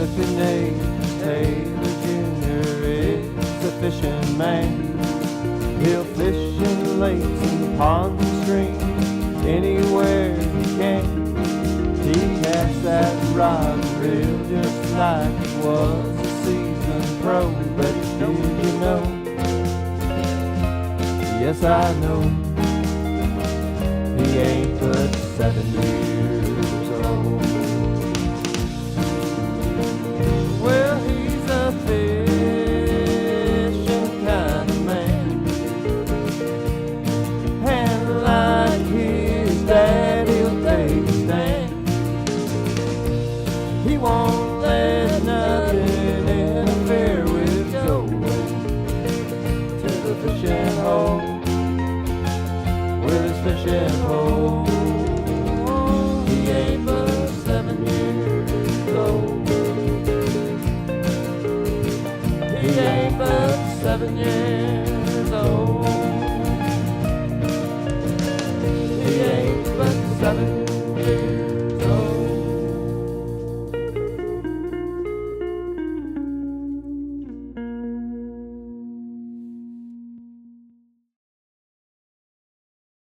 if your name's Taylor Jr. is a fishing man. He'll fish in lakes and ponds and streams, anywhere he can. He casts that rod and reel just like he was a seasoned pro. But did you know? Yes, I know. He ain't but 7 years old. Well, he's a fishing kind of man, and like his dad, he'll take a stand. He won't let nothing interfere with going to the fishing hole with his fishing pole. He ain't but 7 years old. He ain't but 7 years old.